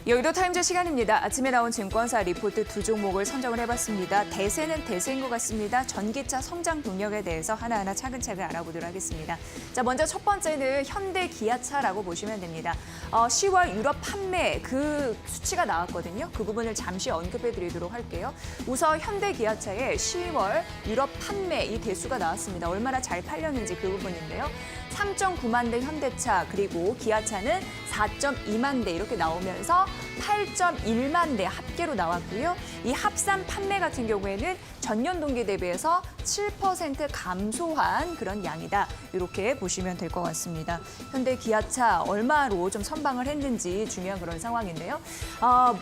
여의도 타임즈 시간입니다. 아침에 나온 증권사 리포트 두 종목을 선정을 해봤습니다. 대세는 대세인 것 같습니다. 전기차 성장 동력에 대해서 하나하나 차근차근 알아보도록 하겠습니다. 자, 먼저 첫 번째는 현대 기아차라고 보시면 됩니다. 10월 유럽 판매 그 수치가 나왔거든요. 그 부분을 잠시 언급해드리도록 할게요. 우선 현대 기아차의 10월 유럽 판매 이 대수가 나왔습니다. 얼마나 잘 팔렸는지 그 부분인데요. 3.9만 대 현대차 그리고 기아차는 4.2만 대 이렇게 나오면서 8.1만 대 합계로 나왔고요. 이 합산 판매 같은 경우에는 전년 동기 대비해서 7% 감소한 그런 양이다. 이렇게 보시면 될 것 같습니다. 현대 기아차 얼마로 좀 선방을 했는지 중요한 그런 상황인데요.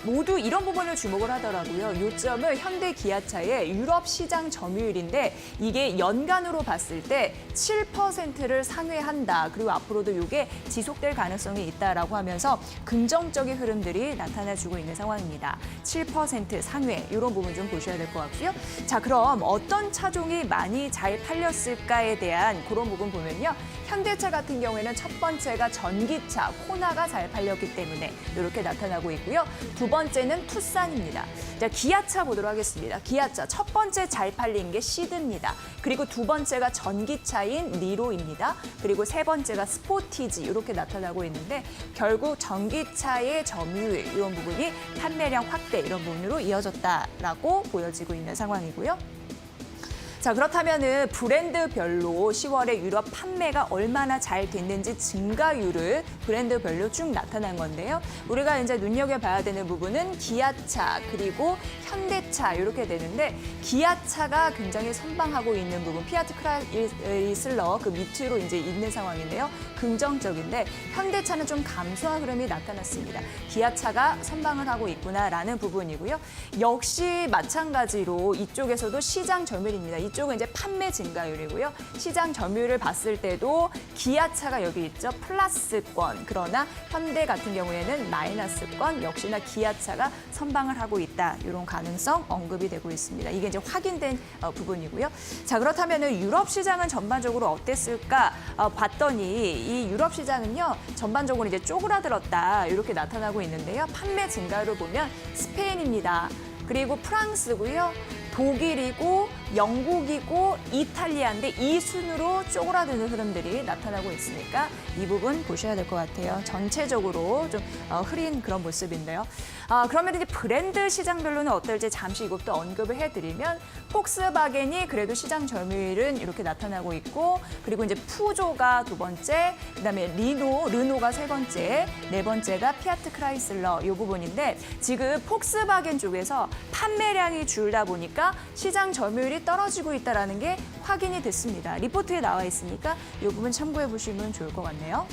모두 이런 부분을 주목을 하더라고요. 요점은 현대 기아차의 유럽 시장 점유율인데 이게 연간으로 봤을 때 7%를 상회한다. 그리고 앞으로도 이게 지속될 가능성이 있다라고 하면서 긍정적인 흐름들이 나타나주고 있는 상황입니다. 7% 상회 이런 부분 좀 보셔야 될 것 같고요. 자, 그럼 어떤 차종이 많이 잘 팔렸을까에 대한 그런 부분 보면요. 현대차 같은 경우에는 첫 번째가 전기차, 코나가 잘 팔렸기 때문에 이렇게 나타나고 있고요. 두 번째는 투싼입니다. 자, 기아차 보도록 하겠습니다. 기아차 첫 번째 잘 팔린 게 시드입니다. 그리고 두 번째가 전기차인 니로입니다. 그리고 세 번째가 스포티지 이렇게 나타나고 있는데 결국 전기차의 점유율 이런 부분이 판매량 확대 이런 부분으로 이어졌다라고 보여지고 있는 상황이고요. 자, 그렇다면은 브랜드별로 10월에 유럽 판매가 얼마나 잘 됐는지 증가율을 브랜드별로 쭉 나타난 건데요. 우리가 이제 눈여겨봐야 되는 부분은 기아차 그리고 현대차 이렇게 되는데 기아차가 굉장히 선방하고 있는 부분, 피아트 크라이슬러 그 밑으로 이제 있는 상황인데요. 긍정적인데 현대차는 좀 감소한 흐름이 나타났습니다. 기아차가 선방을 하고 있구나라는 부분이고요. 역시 마찬가지로 이쪽에서도 시장 점유율입니다. 이쪽은 이제 판매 증가율이고요. 시장 점유율을 봤을 때도 기아차가 여기 있죠. 플러스권. 그러나 현대 같은 경우에는 마이너스권. 역시나 기아차가 선방을 하고 있다. 이런 가능성 언급이 되고 있습니다. 이게 이제 확인된 부분이고요. 자, 그렇다면은 유럽 시장은 전반적으로 어땠을까 봤더니 이 유럽 시장은요. 전반적으로 이제 쪼그라들었다. 이렇게 나타나고 있는데요. 판매 증가율을 보면 스페인입니다. 그리고 프랑스고요. 독일이고 영국이고 이탈리아인데 이 순으로 쪼그라드는 흐름들이 나타나고 있으니까 이 부분 보셔야 될 것 같아요. 전체적으로 좀 흐린 그런 모습인데요. 그러면 이제 브랜드 시장별로는 어떨지 잠시 이것도 언급을 해드리면 폭스바겐이 그래도 시장 점유율은 이렇게 나타나고 있고 그리고 이제 푸조가 두 번째, 그다음에 르노가 세 번째, 네 번째가 피아트 크라이슬러 이 부분인데 지금 폭스바겐 쪽에서 판매량이 줄다 보니까 시장 점유율이 떨어지고 있다는 게 확인이 됐습니다. 리포트에 나와 있으니까 이 부분 참고해 보시면 좋을 것 같네요.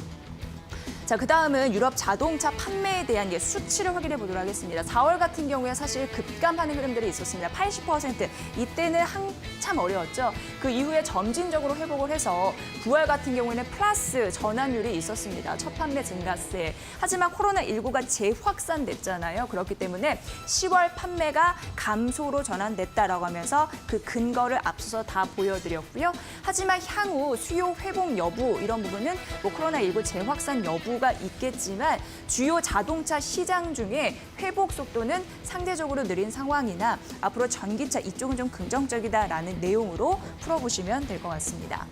자, 그다음은 유럽 자동차 판매에 대한 수치를 확인해 보도록 하겠습니다. 4월 같은 경우에 사실 급감하는 흐름들이 있었습니다. 80%. 이때는 한참 어려웠죠. 그 이후에 점진적으로 회복을 해서 9월 같은 경우에는 플러스 전환율이 있었습니다. 첫 판매 증가세. 하지만 코로나19가 재확산됐잖아요. 그렇기 때문에 10월 판매가 감소로 전환됐다라고 하면서 그 근거를 앞서서 다 보여드렸고요. 하지만 향후 수요 회복 여부 이런 부분은 뭐 코로나19 재확산 여부 가 있겠지만 주요 자동차 시장 중에 회복 속도는 상대적으로 느린 상황이나 앞으로 전기차 이쪽은 좀 긍정적이다라는 내용으로 풀어보시면 될 것 같습니다.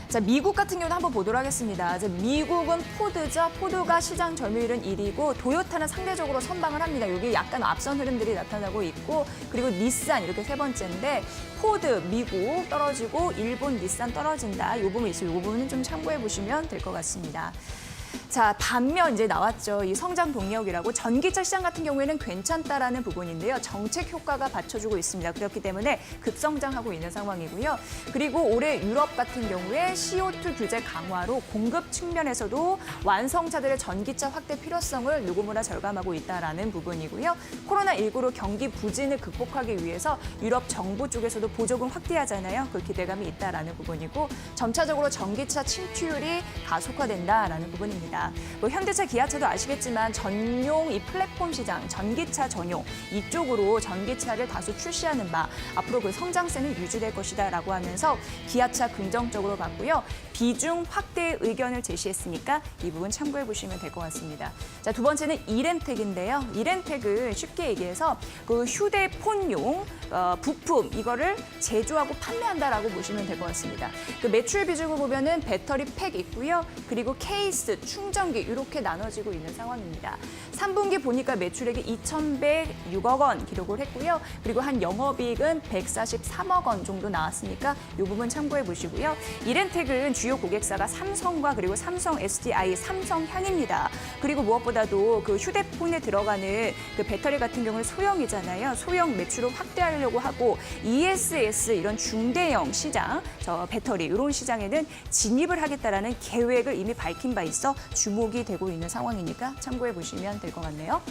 자, 미국 같은 경우도 한번 보도록 하겠습니다. 미국은 포드죠. 포드가 시장 점유율은 1위고 도요타는 상대적으로 선방을 합니다. 여기 약간 앞선 흐름들이 나타나고 있고 그리고 닛산 이렇게 세 번째인데 포드, 미국 떨어지고 일본 닛산 떨어진다. 이 부분이 있어요. 이 부분은 좀 참고해 보시면 될 것 같습니다. 자, 반면 이제 나왔죠. 이 성장 동력이라고 전기차 시장 같은 경우에는 괜찮다라는 부분인데요. 정책 효과가 받쳐주고 있습니다. 그렇기 때문에 급성장하고 있는 상황이고요. 그리고 올해 유럽 같은 경우에 CO2 규제 강화로 공급 측면에서도 완성차들의 전기차 확대 필요성을 누구보다 절감하고 있다라는 부분이고요. 코로나19로 경기 부진을 극복하기 위해서 유럽 정부 쪽에서도 보조금 확대하잖아요. 그 기대감이 있다라는 부분이고 점차적으로 전기차 침투율이 가속화된다라는 부분입니다. 뭐 현대차, 기아차도 아시겠지만 전용 이 플랫폼 시장, 전기차 전용 이쪽으로 전기차를 다수 출시하는 바 앞으로 그 성장세는 유지될 것이다라고 하면서 기아차 긍정적으로 봤고요. 비중 확대 의견을 제시했으니까 이 부분 참고해 보시면 될 것 같습니다. 자, 두 번째는 이렌텍인데요. 이렌텍은 쉽게 얘기해서 그 휴대폰용 부품 이거를 제조하고 판매한다라고 보시면 될 것 같습니다. 그 매출 비중을 보면은 배터리 팩 있고요. 그리고 케이스, 충전기 이렇게 나눠지고 있는 상황입니다. 3분기 보니까 매출액이 2,106억 원 기록을 했고요. 그리고 한 영업이익은 143억 원 정도 나왔으니까 이 부분 참고해 보시고요. 이렌텍은 주요 고객사가 삼성과 그리고 삼성 SDI, 삼성향입니다. 그리고 무엇보다도 그 휴대폰에 들어가는 그 배터리 같은 경우는 소형이잖아요. 소형 매출을 확대하려고 하고 ESS 이런 중대형 시장, 저 배터리 이런 시장에는 진입을 하겠다라는 계획을 이미 밝힌 바 있어 주목이 되고 있는 상황이니까 참고해 보시면 될 것 같네요.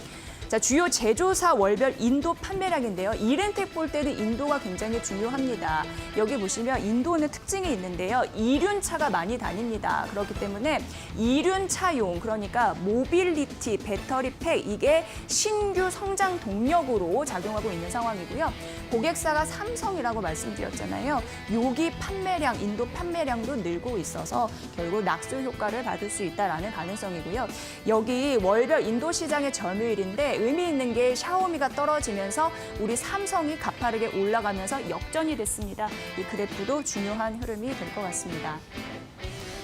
자, 주요 제조사 월별 인도 판매량인데요. 이렌텍 볼 때는 인도가 굉장히 중요합니다. 여기 보시면 인도는 특징이 있는데요. 이륜차가 많이 다닙니다. 그렇기 때문에 이륜차용, 그러니까 모빌리티, 배터리 팩, 이게 신규 성장 동력으로 작용하고 있는 상황이고요. 고객사가 삼성이라고 말씀드렸잖아요. 여기 판매량, 인도 판매량도 늘고 있어서 결국 낙수 효과를 받을 수 있다라는 가능성이고요. 여기 월별 인도 시장의 점유율인데 의미 있는 게 샤오미가 떨어지면서 우리 삼성이 가파르게 올라가면서 역전이 됐습니다. 이 그래프도 중요한 흐름이 될 것 같습니다.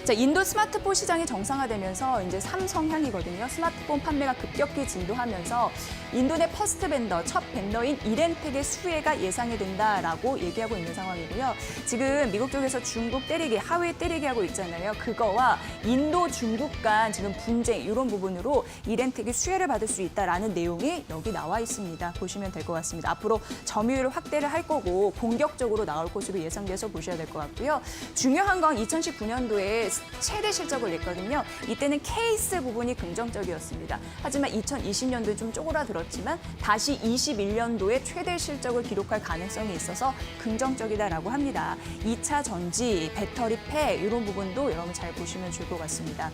자, 인도 스마트폰 시장이 정상화되면서 이제 삼성향이거든요. 스마트폰 판매가 급격히 증도하면서 인도 내 퍼스트 벤더, 첫 벤더인 이렌텍의 수혜가 예상이 된다라고 얘기하고 있는 상황이고요. 지금 미국 쪽에서 중국 때리기, 하웨이 때리기 하고 있잖아요. 그거와 인도, 중국 간 지금 분쟁 이런 부분으로 이렌텍이 수혜를 받을 수 있다라는 내용이 여기 나와 있습니다. 보시면 될 것 같습니다. 앞으로 점유율 확대를 할 거고 공격적으로 나올 것으로 예상돼서 보셔야 될 것 같고요. 중요한 건 2019년도에 최대 실적을 냈거든요. 이때는 케이스 부분이 긍정적이었습니다. 하지만 2020년도에 좀 쪼그라들었지만 다시 21년도에 최대 실적을 기록할 가능성이 있어서 긍정적이다라고 합니다. 2차 전지, 배터리 팩 이런 부분도 여러분 잘 보시면 좋을 것 같습니다.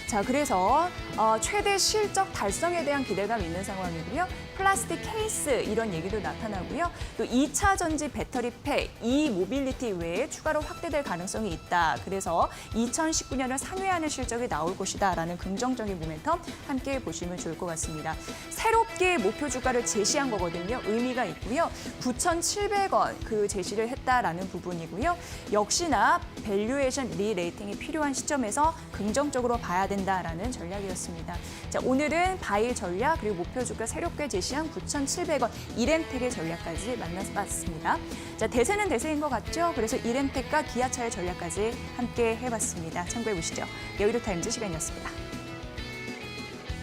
자, 그래서 최대 실적 달성에 대한 기대감이 있는 상황이고요. 플라스틱 케이스 이런 얘기도 나타나고요. 또 2차 전지 배터리 팩, 이 모빌리티 외에 추가로 확대될 가능성이 있다. 그래서 2019년을 상회하는 실적이 나올 것이다라는 긍정적인 모멘텀 함께 보시면 좋을 것 같습니다. 새롭게 목표 주가를 제시한 거거든요. 의미가 있고요. 9,700원 그 제시를 했다라는 부분이고요. 역시나 밸류에이션 리레이팅이 필요한 시점에서 긍정적으로 봐야 된다라는 전략이었습니다. 자, 오늘은 바이 전략 그리고 목표 주가 새롭게 제시한 9,700원 이렌텍의 전략까지 만나봤습니다. 자, 대세는 대세인 것 같죠? 그래서 이렌텍과 기아차의 전략까지 함께 해봤습니다. 참고해 보시죠. 여의도 타임즈 시간이었습니다.